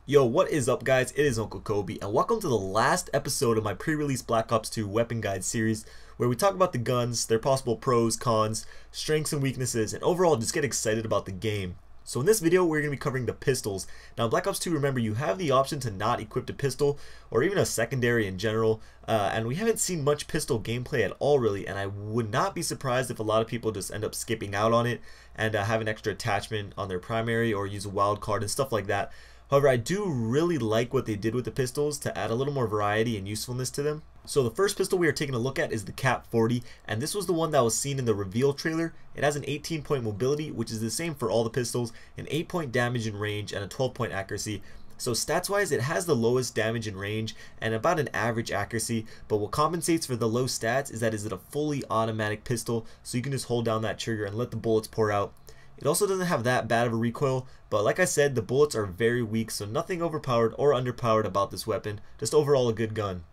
Yo, what is up guys? It is Uncle Kobe and welcome to the last episode of my pre-release Black Ops 2 weapon guide series where we talk about the guns, their possible pros, cons, strengths and weaknesses, and overall just get excited about the game. So in this video we're going to be covering the pistols. Now in Black Ops 2, remember, you have the option to not equip a pistol or even a secondary in general, and we haven't seen much pistol gameplay at all really, and I would not be surprised if a lot of people just end up skipping out on it and have an extra attachment on their primary or use a wild card and stuff like that. However, I do really like what they did with the pistols to add a little more variety and usefulness to them. So the first pistol we are taking a look at is the KAP 40, and this was the one that was seen in the reveal trailer. It has an 18-point mobility, which is the same for all the pistols, an 8-point damage and range, and a 12-point accuracy. So stats wise, it has the lowest damage and range and about an average accuracy, but what compensates for the low stats is that it's a fully automatic pistol, so you can just hold down that trigger and let the bullets pour out. It also doesn't have that bad of a recoil, but like I said, the bullets are very weak, so nothing overpowered or underpowered about this weapon, just overall a good gun.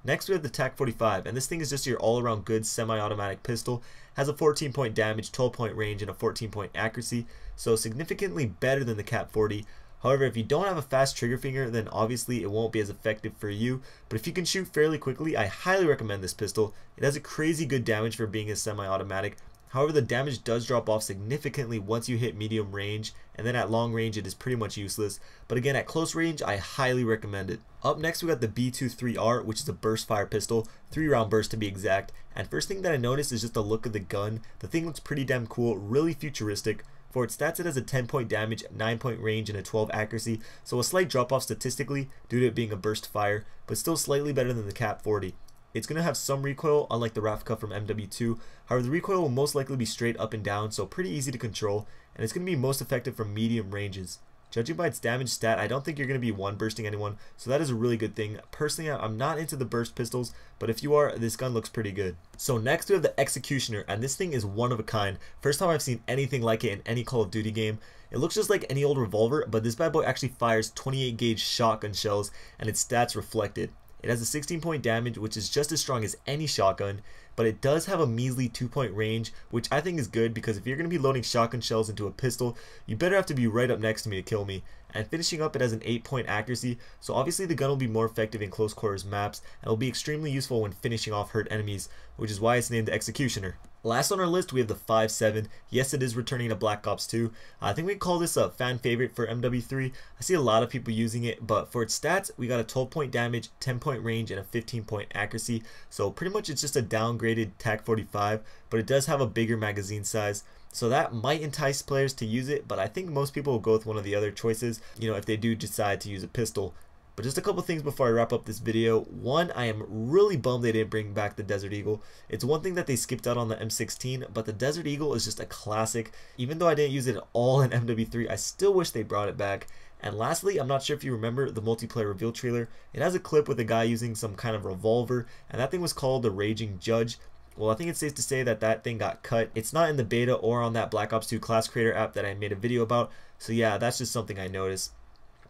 Next we have the TAC 45, and this thing is just your all-around good semi-automatic pistol. Has a 14-point damage, 12-point range, and a 14-point accuracy, so significantly better than the KAP 40. However, if you don't have a fast trigger finger, then obviously it won't be as effective for you, but if you can shoot fairly quickly, I highly recommend this pistol. It has a crazy good damage for being a semi-automatic. However, the damage does drop off significantly once you hit medium range, and then at long range it is pretty much useless, but again at close range I highly recommend it. Up next we got the B23R, which is a burst fire pistol, 3-round burst to be exact, and first thing that I noticed is just the look of the gun. The thing looks pretty damn cool, really futuristic. For its stats, it has a 10-point damage, 9-point range, and a 12 accuracy, so a slight drop off statistically due to it being a burst fire, but still slightly better than the KAP 40. It's going to have some recoil, unlike the Rafka from MW2. However, the recoil will most likely be straight up and down, so pretty easy to control, and it's going to be most effective from medium ranges. Judging by its damage stat, I don't think you're going to be one bursting anyone, so that is a really good thing. Personally, I'm not into the burst pistols, but if you are, this gun looks pretty good. So next we have the Executioner, and this thing is one of a kind. First time I've seen anything like it in any Call of Duty game. It looks just like any old revolver, but this bad boy actually fires 28 gauge shotgun shells, and its stats reflected. It has a 16-point damage, which is just as strong as any shotgun, but it does have a measly 2-point range, which I think is good because if you're going to be loading shotgun shells into a pistol, you better have to be right up next to me to kill me. And finishing up, it has an 8-point accuracy, so obviously the gun will be more effective in close quarters maps and will be extremely useful when finishing off hurt enemies, which is why it's named the Executioner. Last on our list we have the 5.7. Yes, it is returning to Black Ops 2. I think we call this a fan favorite for MW3. I see a lot of people using it, but for its stats we got a 12-point damage, 10-point range, and a 15-point accuracy, so pretty much it's just a downgraded TAC 45, but it does have a bigger magazine size. So that might entice players to use it, but I think most people will go with one of the other choices, if they do decide to use a pistol. But just a couple things before I wrap up this video. One, I am really bummed they didn't bring back the Desert Eagle. It's one thing that they skipped out on the M16, but the Desert Eagle is just a classic. Even though I didn't use it at all in MW3, I still wish they brought it back. And lastly, I'm not sure if you remember the multiplayer reveal trailer. It has a clip with a guy using some kind of revolver, and that thing was called the Raging Judge. Well, I think it's safe to say that that thing got cut. It's not in the beta or on that Black Ops 2 class creator app that I made a video about, so yeah, that's just something I noticed.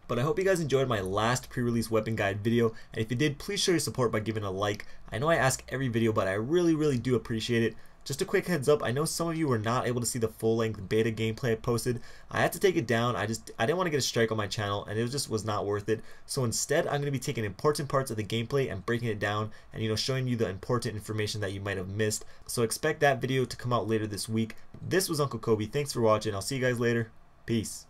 But I hope you guys enjoyed my last pre-release weapon guide video, and if you did, please show your support by giving a like. I know I ask every video, but I really do appreciate it. Just a quick heads up, I know some of you were not able to see the full-length beta gameplay I posted. I had to take it down. I didn't want to get a strike on my channel, and it just was not worth it. So instead, I'm going to be taking important parts of the gameplay and breaking it down and showing you the important information that you might have missed. So expect that video to come out later this week. This was Uncle Kobe. Thanks for watching. I'll see you guys later. Peace.